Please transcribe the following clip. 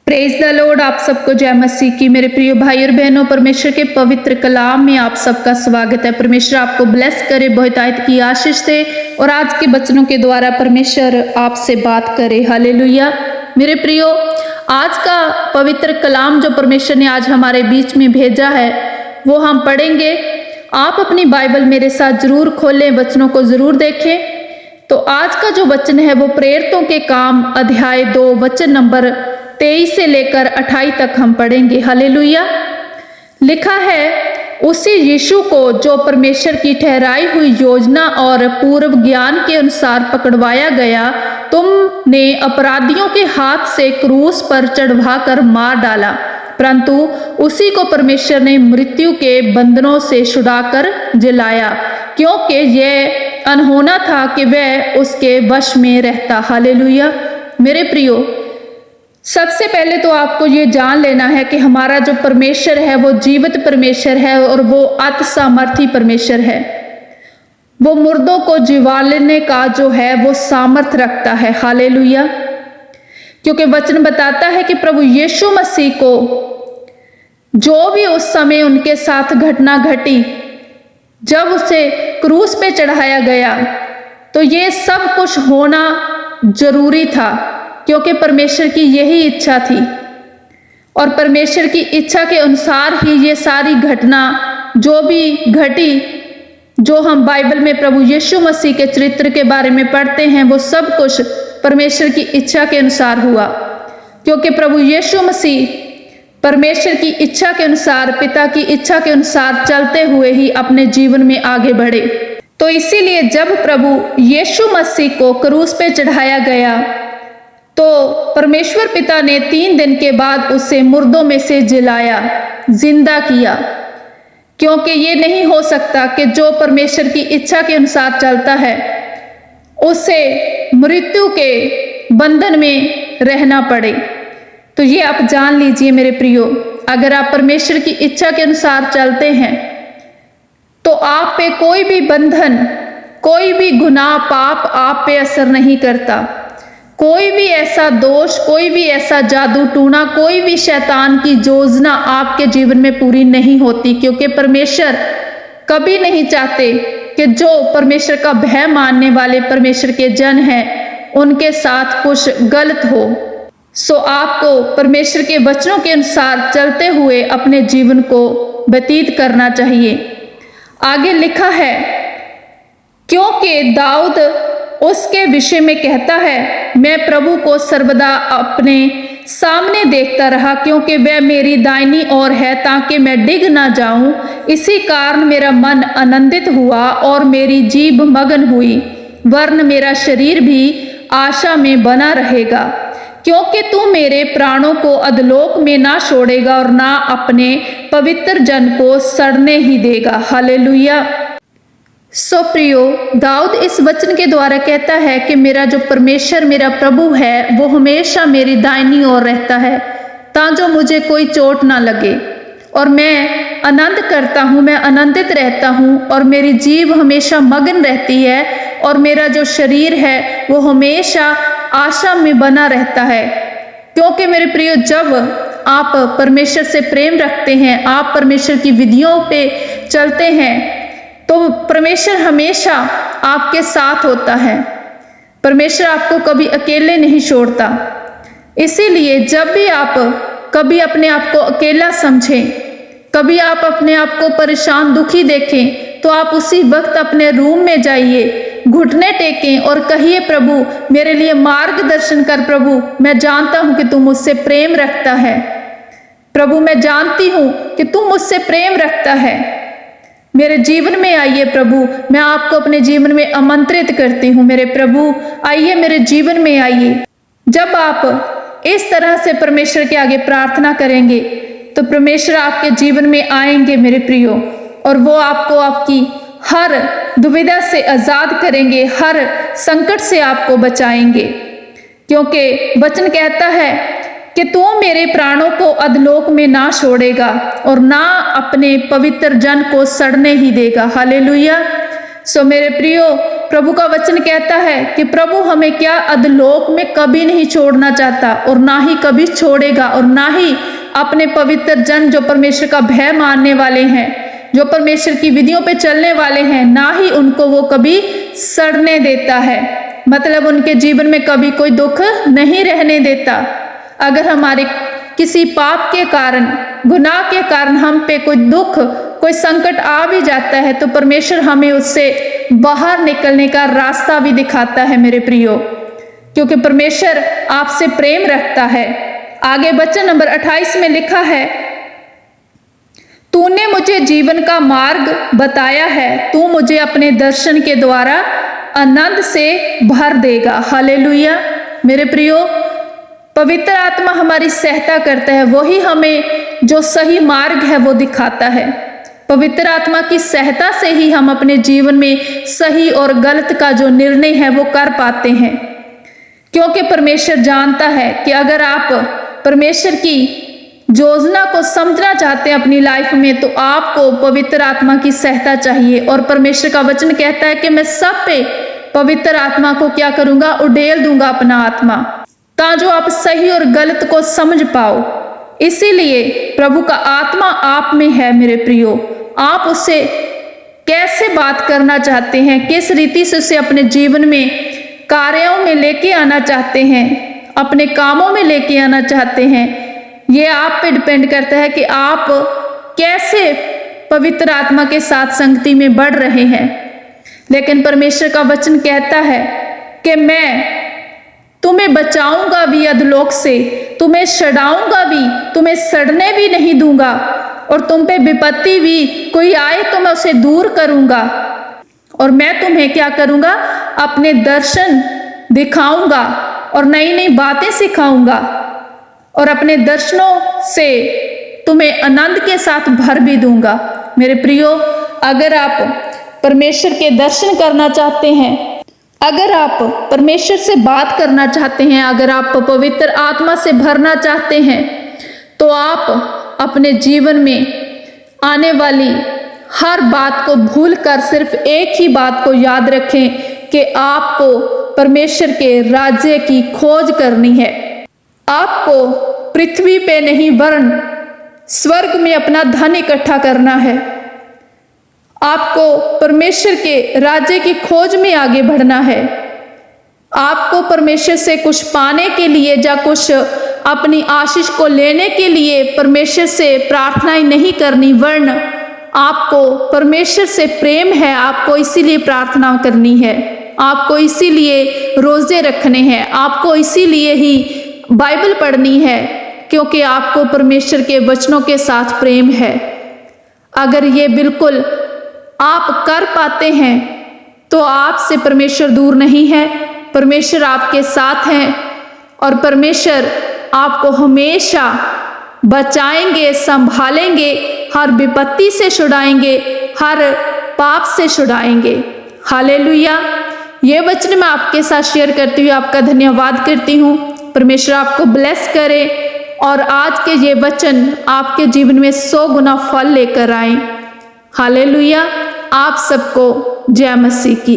Praise the Lord. आप सबको जय मसीह की। मेरे प्रिय भाई और बहनों, परमेश्वर के पवित्र कलाम में आप सबका स्वागत है। परमेश्वर आपको ब्लेस करे, बहुतायत की आशीष दे और आज के वचनों के द्वारा परमेश्वर आपसे बात करे। हालेलुया। मेरे प्रियो, आज का पवित्र कलाम जो परमेश्वर ने आज हमारे बीच में भेजा है वो हम पढ़ेंगे। आप अपनी बाइबल मेरे साथ जरूर खोलें, वचनों को जरूर देखें। तो आज का जो वचन है वो प्रेरितों के काम अध्याय 2 वचन नंबर 23 से लेकर 28 तक हम पढ़ेंगे। हालेलुया। लिखा है, उसी यीशु को जो परमेश्वर की ठहराई हुई योजना और पूर्व ज्ञान के अनुसार पकड़वाया गया, तुमने अपराधियों के हाथ से क्रूस पर चढ़वा कर मार डाला, परंतु उसी को परमेश्वर ने मृत्यु के बंधनों से छुड़ाकर जिलाया, क्योंकि यह अनहोना था कि वह उसके वश में रहता। हालेलुया। मेरे प्रियो, सबसे पहले तो आपको ये जान लेना है कि हमारा जो परमेश्वर है वो जीवित परमेश्वर है और वो अति सामर्थी परमेश्वर है। वो मुर्दों को जिवालने का जो है वो सामर्थ रखता है। हालेलुया। क्योंकि वचन बताता है कि प्रभु यीशु मसीह को जो भी उस समय उनके साथ घटना घटी, जब उसे क्रूस पे चढ़ाया गया, तो ये सब कुछ होना जरूरी था, क्योंकि परमेश्वर की यही इच्छा थी और परमेश्वर की इच्छा के अनुसार ही ये सारी घटना जो भी घटी, जो हम बाइबल में प्रभु यीशु मसीह के चरित्र के बारे में पढ़ते हैं, वो सब कुछ परमेश्वर की इच्छा के अनुसार हुआ। क्योंकि प्रभु यीशु मसीह परमेश्वर की इच्छा के अनुसार, पिता की इच्छा के अनुसार चलते हुए ही अपने जीवन में आगे बढ़े। तो इसीलिए जब प्रभु यीशु मसीह को क्रूस पे चढ़ाया गया तो परमेश्वर पिता ने 3 दिन के बाद उसे मुर्दों में से जिलाया, जिंदा किया। क्योंकि ये नहीं हो सकता कि जो परमेश्वर की इच्छा के अनुसार चलता है उसे मृत्यु के बंधन में रहना पड़े। तो ये आप जान लीजिए मेरे प्रियो, अगर आप परमेश्वर की इच्छा के अनुसार चलते हैं तो आप पे कोई भी बंधन, कोई भी गुनाह, पाप आप पे असर नहीं करता। कोई भी ऐसा दोष, कोई भी ऐसा जादू टूना, कोई भी शैतान की योजना आपके जीवन में पूरी नहीं होती। क्योंकि परमेश्वर कभी नहीं चाहते कि जो परमेश्वर का भय मानने वाले परमेश्वर के जन हैं उनके साथ कुछ गलत हो। सो आपको परमेश्वर के वचनों के अनुसार चलते हुए अपने जीवन को व्यतीत करना चाहिए। आगे लिखा है, क्योंकि दाऊद उसके विषय में कहता है, मैं प्रभु को सर्वदा अपने सामने देखता रहा, क्योंकि वह मेरी दाहिनी ओर है, ताकि मैं डिग ना जाऊं। इसी कारण मेरा मन आनंदित हुआ और मेरी जीभ मगन हुई, वरन मेरा शरीर भी आशा में बना रहेगा, क्योंकि तू मेरे प्राणों को अधलोक में ना छोड़ेगा और ना अपने पवित्र जन को सड़ने ही देगा। हालेलुया। सो प्रियो, दाऊद इस वचन के द्वारा कहता है कि मेरा जो परमेश्वर, मेरा प्रभु है, वो हमेशा मेरी दाहिनी ओर रहता है, ताकि मुझे कोई चोट ना लगे। और मैं आनंद करता हूँ, मैं आनंदित रहता हूँ और मेरी जीभ हमेशा मगन रहती है और मेरा जो शरीर है वो हमेशा आशा में बना रहता है। क्योंकि मेरे प्रियो, जब आप परमेश्वर से प्रेम रखते हैं, आप परमेश्वर की विधियों पे चलते हैं, तो परमेश्वर हमेशा आपके साथ होता है। परमेश्वर आपको कभी अकेले नहीं छोड़ता। इसीलिए जब भी आप कभी अपने आप को अकेला समझें, कभी आप अपने आप को परेशान, दुखी देखें, तो आप उसी वक्त अपने रूम में जाइए, घुटने टेकें और कहिए, प्रभु मेरे लिए मार्गदर्शन कर। प्रभु मैं जानता हूं कि तू मुझसे प्रेम रखता है। प्रभु मैं जानती हूं कि तू मुझसे प्रेम रखता है। मेरे जीवन में आइए प्रभु, मैं आपको अपने जीवन में आमंत्रित करती हूँ। मेरे प्रभु आइए, मेरे जीवन में आइए। जब आप इस तरह से परमेश्वर के आगे प्रार्थना करेंगे तो परमेश्वर आपके जीवन में आएंगे मेरे प्रियो, और वो आपको आपकी हर दुविधा से आजाद करेंगे, हर संकट से आपको बचाएंगे। क्योंकि वचन कहता है कि तू मेरे प्राणों को अधलोक में ना छोड़ेगा और ना अपने पवित्र जन को सड़ने ही देगा। हालेलुया। सो मेरे प्रियो, प्रभु का वचन कहता है कि प्रभु हमें क्या अधलोक में कभी नहीं छोड़ना चाहता और ना ही कभी छोड़ेगा, और ना ही अपने पवित्र जन जो परमेश्वर का भय मानने वाले हैं, जो परमेश्वर की विधियों पे चलने वाले हैं, ना ही उनको वो कभी सड़ने देता है। मतलब उनके जीवन में कभी कोई दुख नहीं रहने देता। अगर हमारे किसी पाप के कारण, गुनाह के कारण हम पे कोई दुख, कोई संकट आ भी जाता है तो परमेश्वर हमें उससे बाहर निकलने का रास्ता भी दिखाता है मेरे प्रियो, क्योंकि परमेश्वर आपसे प्रेम रखता है। आगे वचन नंबर 28 में लिखा है, तूने मुझे जीवन का मार्ग बताया है, तू मुझे अपने दर्शन के द्वारा आनंद से भर देगा। हालेलुया। मेरे प्रियो, पवित्र आत्मा हमारी सहायता करता है, वही हमें जो सही मार्ग है वो दिखाता है। पवित्र आत्मा की सहायता से ही हम अपने जीवन में सही और गलत का जो निर्णय है वो कर पाते हैं, क्योंकि परमेश्वर जानता है कि अगर आप परमेश्वर की योजना को समझना चाहते हैं अपनी लाइफ में, तो आपको पवित्र आत्मा की सहायता चाहिए। और परमेश्वर का वचन कहता है कि मैं सब पे पवित्र आत्मा को क्या करूंगा, उड़ेल दूंगा अपना आत्मा, ताकि आप सही और गलत को समझ पाओ। इसीलिए प्रभु का आत्मा आप में है मेरे प्रियो। आप उससे कैसे बात करना चाहते हैं, किस रीति से उसे अपने जीवन में कार्यों में लेके आना चाहते हैं, अपने कामों में लेके आना चाहते हैं, ये आप पे डिपेंड करता है कि आप कैसे पवित्र आत्मा के साथ संगति में बढ़ रहे हैं। लेकिन परमेश्वर का वचन कहता है कि मैं तुम्हें बचाऊंगा भी अधलोक से, तुम्हें छुड़ाऊंगा भी, तुम्हें सड़ने भी नहीं दूंगा, और तुम पे विपत्ति भी कोई आए तो मैं उसे दूर करूंगा, और मैं तुम्हें क्या करूंगा, अपने दर्शन दिखाऊंगा और नई नई बातें सिखाऊंगा, और अपने दर्शनों से तुम्हें आनंद के साथ भर भी दूंगा। मेरे प्रियो, अगर आप परमेश्वर के दर्शन करना चाहते हैं, अगर आप परमेश्वर से बात करना चाहते हैं, अगर आप पवित्र आत्मा से भरना चाहते हैं, तो आप अपने जीवन में आने वाली हर बात को भूलकर सिर्फ एक ही बात को याद रखें कि आपको परमेश्वर के राज्य की खोज करनी है। आपको पृथ्वी पे नहीं वरन स्वर्ग में अपना धन इकट्ठा करना है। आपको परमेश्वर के राज्य की खोज में आगे बढ़ना है। आपको परमेश्वर से कुछ पाने के लिए या कुछ अपनी आशीष को लेने के लिए परमेश्वर से प्रार्थनाएं नहीं करनी, वरन आपको परमेश्वर से प्रेम है, आपको इसीलिए प्रार्थना करनी है, आपको इसीलिए रोजे रखने हैं, आपको इसीलिए ही बाइबल पढ़नी है, क्योंकि आपको परमेश्वर के वचनों के साथ प्रेम है। अगर ये बिल्कुल आप कर पाते हैं तो आपसे परमेश्वर दूर नहीं है, परमेश्वर आपके साथ हैं, और परमेश्वर आपको हमेशा बचाएंगे, संभालेंगे, हर विपत्ति से छुड़ाएंगे, हर पाप से छुड़ाएंगे। हालेलुया। ये वचन मैं आपके साथ शेयर करती हुई आपका धन्यवाद करती हूँ। परमेश्वर आपको ब्लेस करे और आज के ये वचन आपके जीवन में 100 गुना फल लेकर आए। हालेलुया। आप सबको जय मसीह की।